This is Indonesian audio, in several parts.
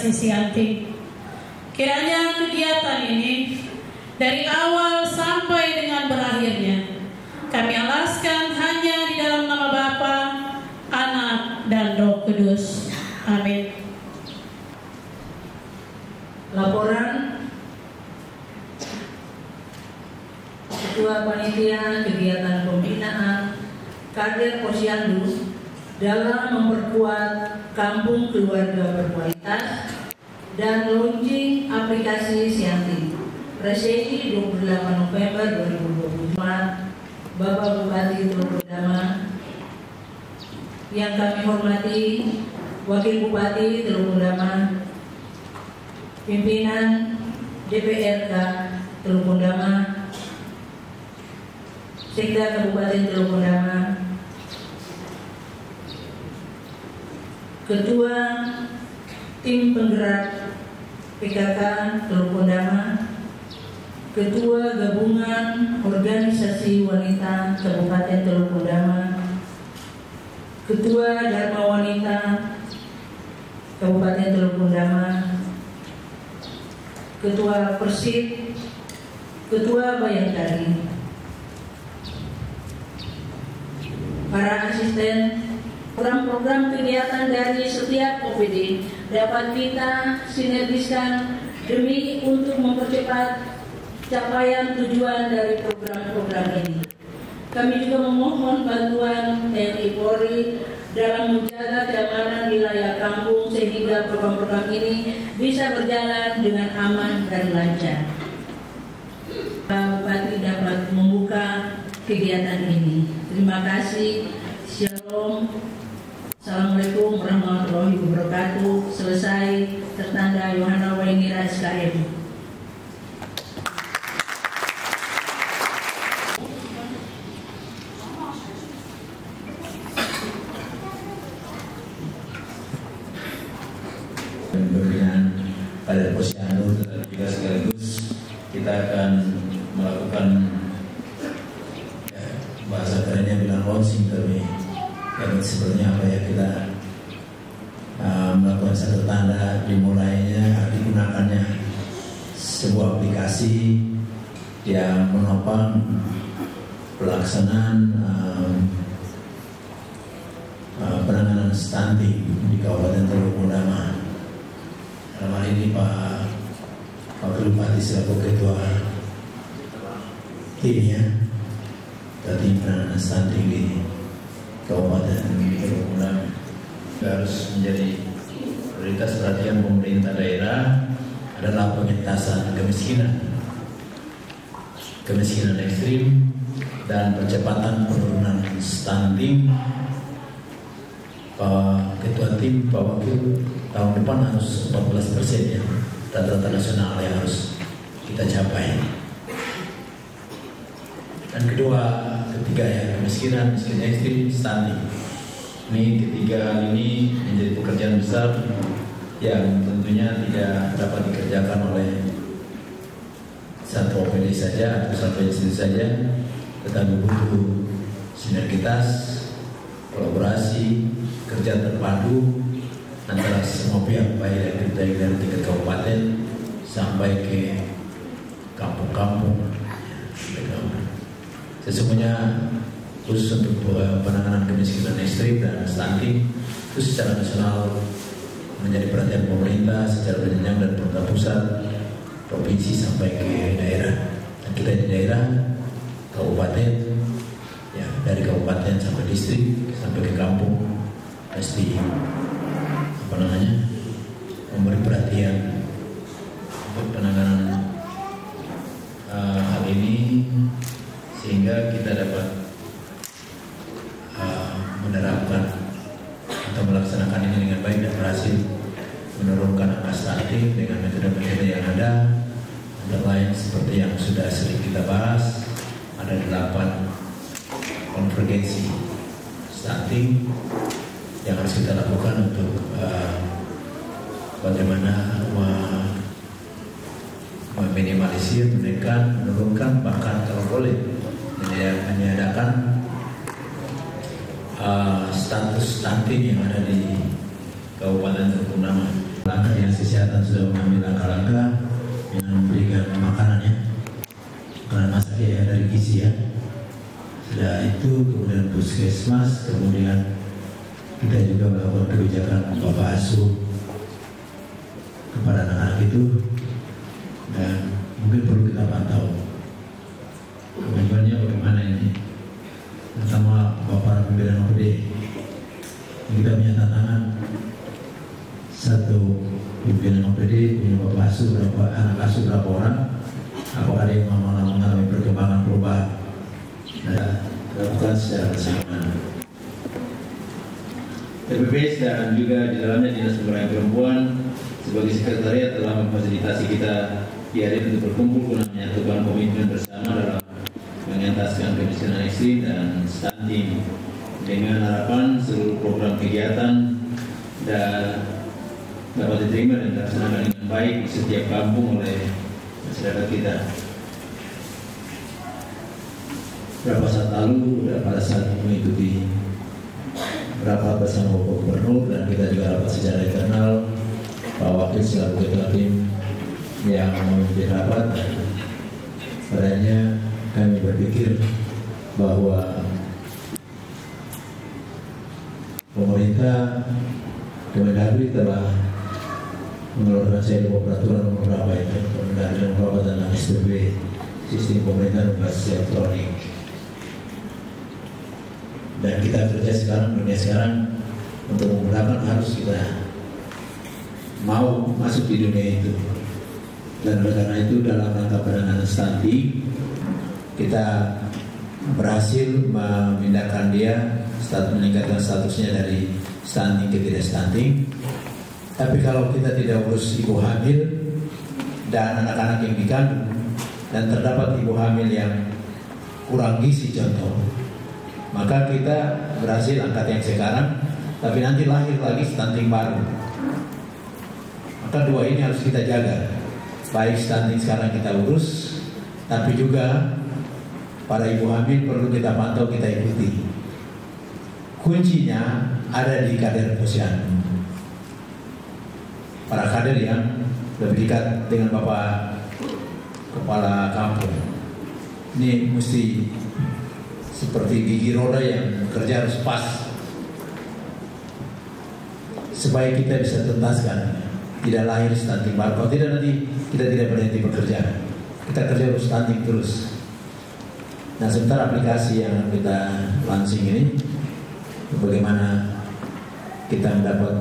Organisasi Sianting. Kiranya kegiatan ini dari awal sampai dengan berakhirnya kami alaskan hanya di dalam nama Bapa, Anak, dan Roh Kudus. Amin. Laporan Ketua Panitia Kegiatan Pembinaan Kader Posyandu dalam memperkuat Kampung Keluarga Berkualitas dan launching aplikasi Sianting. Resepsi 28 November 2024, Bapak Bupati Teluk Bendama yang kami hormati, Wakil Bupati Teluk Bendama, pimpinan DPRK Teluk Bendama, Sekda Kabupaten Teluk Bendama, Ketua Tim Penggerak PKK Teluk Bendama, Ketua Gabungan Organisasi Wanita Kabupaten Teluk Bendama, Ketua Dharma Wanita Kabupaten Teluk Bendama, Ketua Persib, Ketua Bayangkari, para asisten, program-program kegiatan dari setiap OPD dapat kita sinergiskan demi untuk mempercepat capaian tujuan dari program-program ini. Kami juga memohon bantuan TNI Polri dalam menjaga keamanan wilayah kampung sehingga program-program ini bisa berjalan dengan aman dan lancar. Pak Bupati dapat membuka kegiatan ini. Terima kasih. Shalom. Assalamualaikum warahmatullahi wabarakatuh. Selesai. Tertanda Yohana Waingira SKM. Pembinaan Kader Posyandu juga sekaligus kita akan melakukan bahasa kerennya bilang launching kami. Sebenarnya apa ya, kita melakukan satu tanda dimulainya digunakannya sebuah aplikasi yang menopang pelaksanaan penanganan stunting di Kabupaten Teluk Bendama. Dalam hal ini Pak Wakil Bupati selaku ketua timnya tim penanganan stunting di Kabupaten Teluk Bendama harus menjadi prioritas perhatian pemerintah daerah adalah pengentasan kemiskinan ekstrim dan percepatan penurunan stunting. Ketua tim Pak Wakil tahun depan harus 14% ya, rata-rata nasional yang harus kita capai. Dan ketiga ya, kemiskinan ekstrim, stunting. Ini ketiga ini menjadi pekerjaan besar yang tentunya tidak dapat dikerjakan oleh satu OPD saja atau satu institusi saja, tetapi butuh sinergitas, kolaborasi, kerja terpadu antara semua pihak, baik dari tingkat kabupaten sampai ke kampung-kampung. Sesungguhnya khusus untuk penanganan kemiskinan ekstrim dan stunting itu secara nasional menjadi perhatian pemerintah secara berjenjang dan pemerintah pusat, provinsi sampai ke daerah. Dan kita di daerah, kabupaten, ya dari kabupaten sampai distrik sampai ke kampung pasti memberi perhatian untuk penanganan hal ini sehingga kita dapat menerapkan atau melaksanakan ini dengan baik dan berhasil menurunkan angka stunting dengan metode-metode yang ada, antara lain seperti yang sudah sering kita bahas, ada 8 konvergensi stunting yang harus kita lakukan untuk bagaimana meminimalisir, menekan, menurunkan, bahkan kalau boleh menyediakan status stunting yang ada di Kabupaten Teluk Bendama. langkah dinas kesehatan sudah mengambil langkah-langkah dengan memberikan makanan ya, makanan masak ya dari gizi ya. Sudah itu kemudian puskesmas, kemudian kita juga melakukan kebijakan bapak asuh kepada anak-anak itu, dan mungkin perlu kita pantau kemajuannya bagaimana ini, terutama bapak pimpinan OPD. Kita punya tantangan, satu pimpinan OPD punya bapak asuh berapa, anak asuh berapa orang, apakah ada yang mengalami perkembangan perubahan, dan lakukan secara bersamaan. TPPS dan juga di dalamnya Dinas Pemberdayaan Perempuan sebagai sekretariat telah memfasilitasi kita di hari untuk berkumpul guna menyatukan komitmen bersama dalam mengentaskan kemiskinan ekstrim dan stunting, dengan harapan seluruh program kegiatan dan dapat diterima dan dilaksanakan dengan baik di setiap kampung oleh masyarakat kita. Beberapa saat lalu, pada saat mengikuti rapat bersama Bapak Gubernur, dan kita juga rapat secara internal, Pak Wakil selaku Ketua Tim yang memimpin rapat, padanya kami berpikir bahwa pemerintah Kemendagri telah mengeluarkan sebuah peraturan nomor berapa itu, Kemendagri nomor berapa tentang SPB, sistem pemerintahan berbasis elektronik. Dan kita kerja sekarang, dunia sekarang untuk menggunakan, harus kita mau masuk di dunia itu. Dan oleh karena itu dalam rangka penanganan stunting, kita berhasil memindahkan dia, meningkatkan statusnya dari stunting ke tidak stunting. Tapi kalau kita tidak urus ibu hamil dan anak-anak yang dikandung, dan terdapat ibu hamil yang kurang gizi contoh, maka kita berhasil angkat yang sekarang, tapi nanti lahir lagi stunting baru. Maka dua ini harus kita jaga. Baik stunting sekarang kita urus, tapi juga para ibu hamil perlu kita pantau, kita ikuti. Kuncinya ada di kader posyandu. Para kader yang lebih dekat dengan Bapak Kepala Kampung. Ini mesti seperti gigi roda yang kerja harus pas, supaya kita bisa tuntaskan, tidak lahir stunting baru. Kalau tidak, nanti kita tidak berhenti bekerja, kita kerja harus stunting terus. Nah, sementara aplikasi yang kita launching ini, bagaimana kita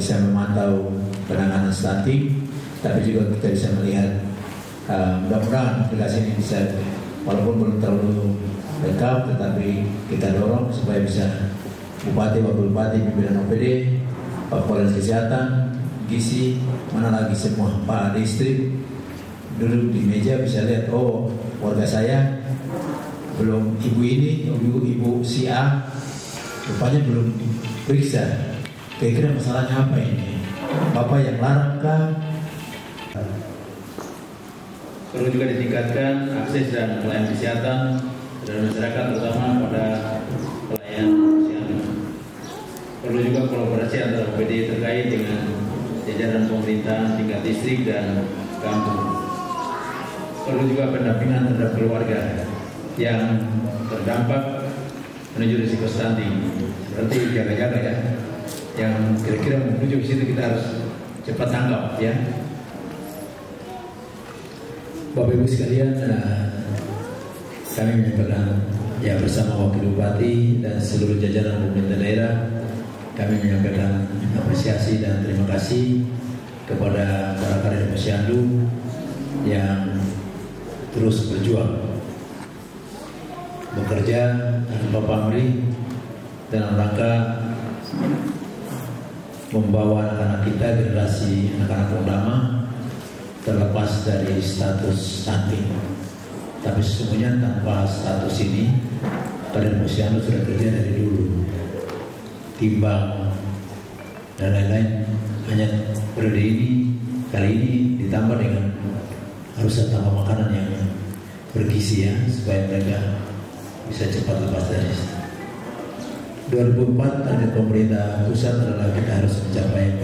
bisa memantau penanganan stunting, tapi juga kita bisa melihat, mudah-mudahan aplikasi ini bisa, walaupun belum terlalu lengkap, tetapi kita dorong supaya bisa Bupati, Wakil Bupati, pimpinan OPD, Pak Kepala Kesehatan, gizi, mana lagi semua Pak Distrik duduk di meja bisa lihat, oh warga saya belum, ibu ini, ibu si A rupanya belum periksa, kira-kira masalahnya apa ini, Bapak yang larang kah? Perlu juga ditingkatkan akses dan pelayanan kesehatan dan masyarakat, terutama pada pelayan posyandu. Perlu juga kolaborasi antara OPD terkait dengan jajaran pemerintahan tingkat distrik dan kampung. Perlu juga pendampingan terhadap keluarga yang terdampak menuju risiko stunting, seperti jaga-jaga ya, yang kira-kira menuju ke situ kita harus cepat tanggap ya. Bapak Ibu sekalian, kami menyampaikan ya bersama Wakil Bupati dan seluruh jajaran pemerintah daerah, kami menyampaikan apresiasi dan terima kasih kepada para kader posyandu yang terus berjuang bekerja tanpa pamrih dalam rangka membawa anak-anak kita, generasi anak-anak utama, terlepas dari status stunting. Tapi sesungguhnya tanpa status ini, kader posyandu sudah kerja dari dulu, timbang dan lain-lain. Hanya periode ini, kali ini ditambah dengan harus tambah makanan yang bergizi ya, supaya mereka bisa cepat lepas dari 2004. Target pemerintah pusat adalah kita harus mencapai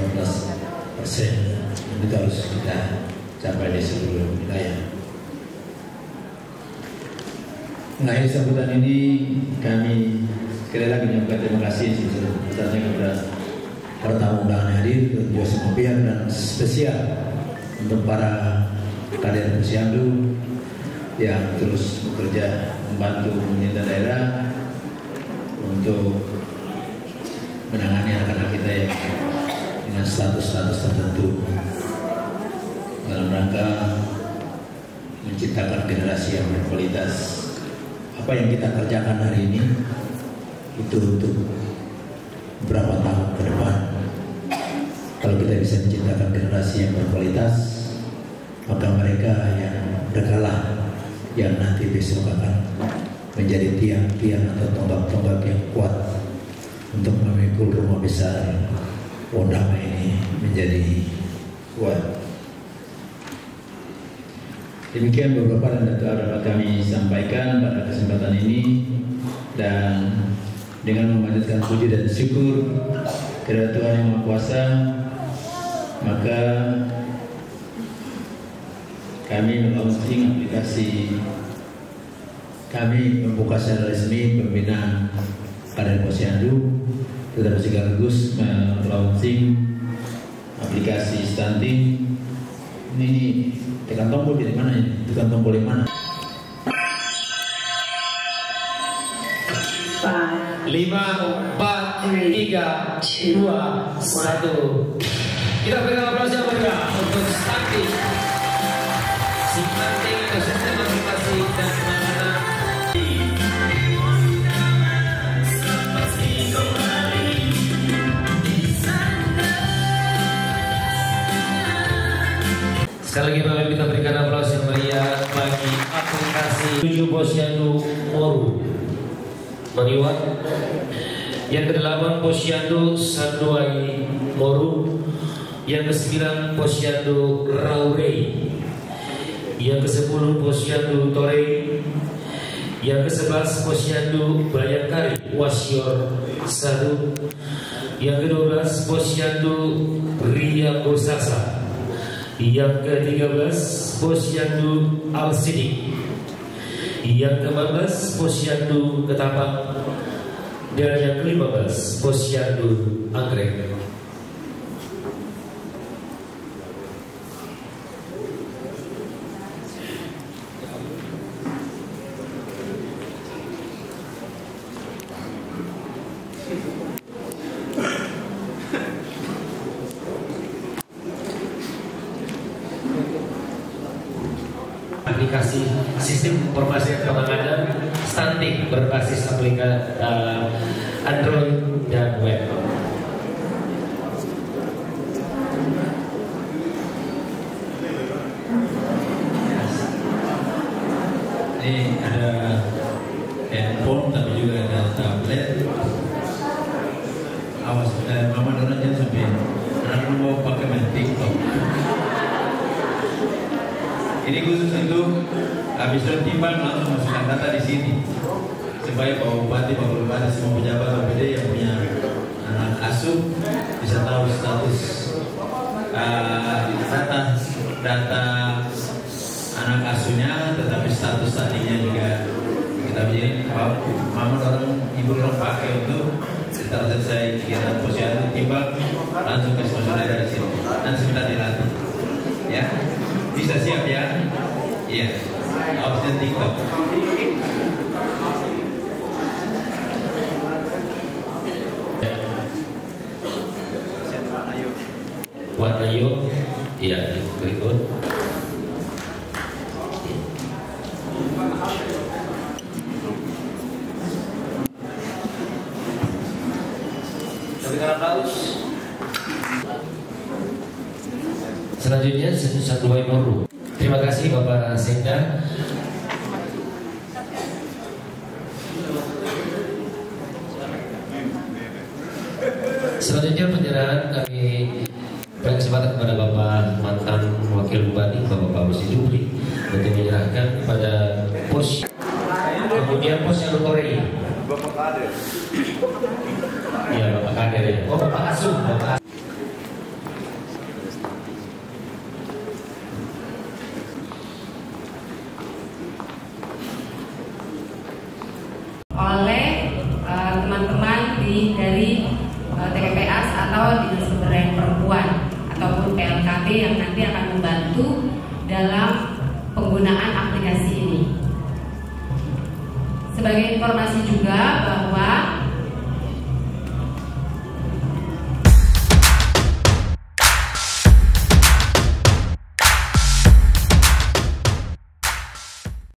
14%. itu harus kita capai di seluruh wilayah. Mengakhiri sambutan ini, kami sekali lagi menyampaikan terima kasih sebesar-besarnya kepada para tamu undangan hadir, juga semua pihak, dan spesial untuk para kader Posyandu yang terus bekerja membantu pemerintah daerah untuk menangani anak-anak kita yang dengan status-status tertentu dalam rangka menciptakan generasi yang berkualitas. Apa yang kita kerjakan hari ini itu untuk beberapa tahun ke depan. Kalau kita bisa menciptakan generasi yang berkualitas, maka mereka yang berkalah yang nanti besok akan menjadi tiang-tiang atau tonggak-tonggak yang kuat untuk memikul rumah besar Wondama ini menjadi kuat. Demikian beberapa data dapat kami sampaikan pada kesempatan ini, dan dengan memanjatkan puji dan syukur kepada Tuhan Yang Maha Kuasa, maka kami melaunching aplikasi, kami membuka secara resmi pembinaan kader Posyandu, tetapi sekaligus melaunching aplikasi stunting. Ini tekan tombol di mana ini? Tekan tombol di mana? 5, 4, 3, 2, 1. Kita berikan aplaus yang meriah untuk stunting. Stunting khususnya masing-masing dan anak-anak. Sekali lagi kita berikan aplaus yang meriah bagi aplikasi 7 Posyandu Moru Maniwat, yang ke-8 Posyandu Sanduai Moru, yang ke-9 Posyandu Raurei, yang ke-10 Posyandu Torei, yang ke-11 Posyandu Bayangkari Wasior Sadu, yang ke-12 Posyandu Ria Kursasa, yang ke-13 Posyandu Al-Sidik, yang ke-14 Posyandu Ketapang, dan yang ke-15 Posyandu Anggrek. Aplikasi sistem informasi penanganan stunting berbasis aplikasi Android dan web. Ini ada handphone tapi juga ada tablet. Awas, mama dorong jangan sampai anak mau pakai main TikTok. Ini khusus untuk habis timbang langsung masukkan data di sini supaya Pak Bupati, Pak Bupati, semua pejabat OPD yang punya anak asuh bisa tahu status data anak asuhnya, tetapi status tadinya juga kita begini. Mama orang ibu orang pakai untuk setelah selesai kegiatan Posyandu timbang langsung ke semua dari sini dan sebentar dilatih, ya. Bisa siap ya? Iya. Option TikTok. Warna yuk. Iya, berikut. Berikan aplaus. Selanjutnya Sanduai Moru. Terima kasih Bapak Sekda. Selanjutnya penyerahan kami beri kesempatan kepada Bapak mantan Wakil Bupati Bapak Pak Musi Jupri untuk menyerahkan kepada pos, kemudian Posyandu Torei. Bapak Kader. Iya Bapak Kader ya. Oh Bapak Asuh, Bapak Asuh. TPPAS atau Dinas Pemberdayaan Perempuan ataupun PLKB yang nanti akan membantu dalam penggunaan aplikasi ini. Sebagai informasi juga